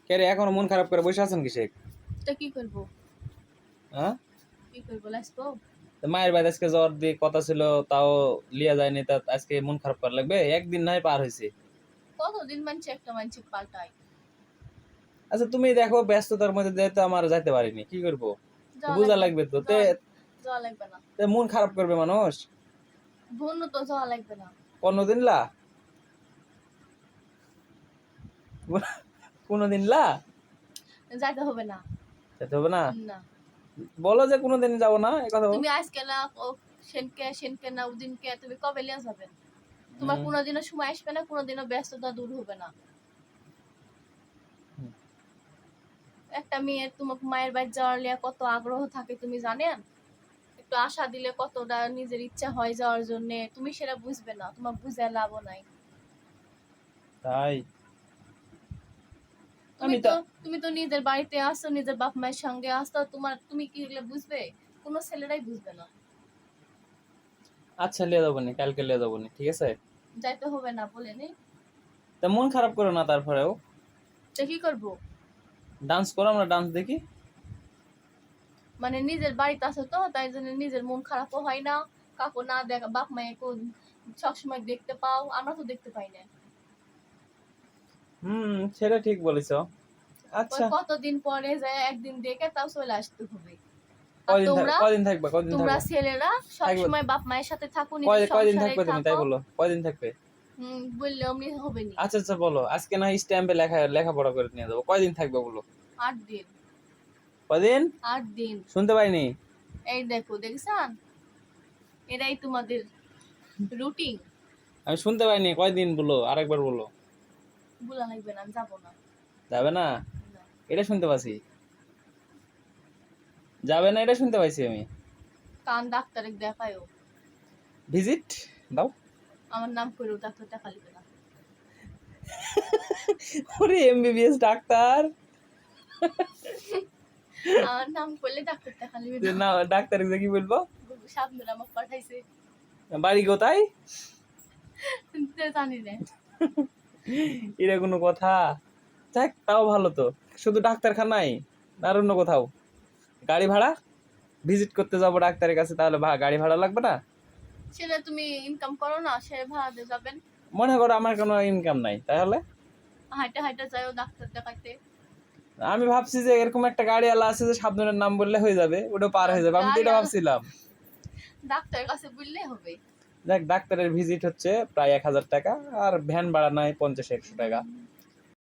কে রে এখনো মন খারাপ করে বসে আছেন কিসে? তো কি করবো? হ্যাঁ, কি করবো লাসবো? তো মায়ের বাড়ি আজকে জ্বর দিয়ে কথা ছিল, তাও লিয়া যায়নি, তা আজকে মন খারাপ করা লাগবে? একদিন নয় পার হয়েছে। কতদিন মানছে একটা মানছে পাল্টাই। আচ্ছা তুমি দেখো, ব্যস্ততার মধ্যে দিয়ে তো আমার যাইতে পারিনি, কি করবো? তো যাওয়া বোঝা লাগবে লাগবে তো। তে যাওয়া যাওয়া লাগবে না। তে মন খারাপ করবে মানুষ? বন্য তো যাওয়া লাগবে না। 15 দিন লা? কোনোদিন লা? যাইতে হবে না। যেতে হবে না? না, বলো যে কোনোদিন যাবো না, এই কথা বলো। তুমি আজকে না ও সেনকে সেনকে না ওদিনকে তুমি কবে লিয়া যাবেন? তোমার হুম, কোনোদিনও সময় আসবে না, কোনোদিনও ব্যস্ততা দূর হবে না। হুম। একটা মেয়ের তোমার মায়ের বাড়ি যাওয়ার লিয়া কত আগ্রহ থাকে তুমি জানেন? একটু আশা দিলে কতটা নিজের ইচ্ছা হয় যাওয়ার জন্য, তুমি সেটা বুঝবে না, তোমার বুঝে লাভও নাই। তাই তুমি আমি তো তো তুমি তো নিজের বাড়িতে আসো, নিজের বাপ মায়ের সঙ্গে আসো, তুমি কি এগুলো বুঝবে? কোনো ছেলেরাই বুঝবে না। আচ্ছা লিয়ে যাবো নি, কালকে লিয়ে যাবো নি, ঠিক আছে? যাইতে হবে না বলে নি। তা মন খারাপ করো না, তারপরেও তো কি করবো? ডান্স করো, আমরা ডান্স দেখি। মানে নিজের বাড়িতে আসো তো, তাই জন্য নিজের মন খারাপও হয় না। কাকু না দেখা বাপ মায়ের সবসময় দেখতে পাও, আমরা তো দেখতে পাই না। সেটা ঠিক বলেছ। ওই আচ্ছা, কতদিন পরে যায় একদিন দেখে তাও চলে আসতে হবে। আর কয়দিন তোমরা কয়দিন থাকবা, কয়দিন তোমরা থাকবা? ছেলেরা থাকবে। সবসময় বাপ মায়ের সাথে থাকো, নিজের কয়দিন সংসারে থাকবে তুমি তাই থাকো। বলো, কয়দিন থাকবে? বললে অমনি হবে নি। আচ্ছা আচ্ছা বলো, আজকে না স্ট্যাম্পে লেখাপড়া করে নিয়ে যাবো, কয়দিন থাকবে বলো? 8 দিন। কয়দিন? 8 দিন। শুনতে পাইনি। এই দেখো দেখছেন, এটাই তোমাদের রুটিন। আমি শুনতে পাইনি, কয়দিন বলো, আরেকবার বলো। বলা লাগবে না, আমি যাবো না। যাবে না? না। এটা শুনতে পাচ্ছি। যাবে না, এটা শুনতে পাইছি আমি। কান ডাক্তারে দেখায়ও। ভিজিট দাও। আমার নাম করেও ডাক্তার দেখা লিবে না। ওরে এমবিবিএস ডাক্তার! আমার নাম করলে ডাক্তার দেখা লিবে যে না। না, ডাক্তার কি বলবো? সামনে আমাকে পাঠাইছে। বাড়ি কোথায়? জানি না। এটা কোনো কথা? যাক, তাও ভালো তো। শুধু ডাক্তারখানায় আর অন্য কোথাও? গাড়ি ভাড়া? ভিজিট করতে যাবো ডাক্তারের কাছে, তাহলে গাড়ি ভাড়া লাগবে না? সেটা তুমি ইনকাম করো না, সে ভাড়া দিয়ে যাবেন। মনে করো আমার কোনো ইনকাম নাই, তাহলে হাইটা হাইটা যাও ডাক্তার দেখাইতে। আমি ভাবছি যে এরকম একটা গাড়িওয়ালা আছে যে সাবধানের নাম বললে হয়ে যাবে, ওটা পার হয়ে যাবে, আমি তো এটা ভাবছিলাম। ডাক্তারের কাছে বললে হবে। দেখ, ডাক্তারের ভিজিট হচ্ছে প্রায় 1000 টাকা, আর ভ্যান ভাড়া নাই 50-100 টাকা।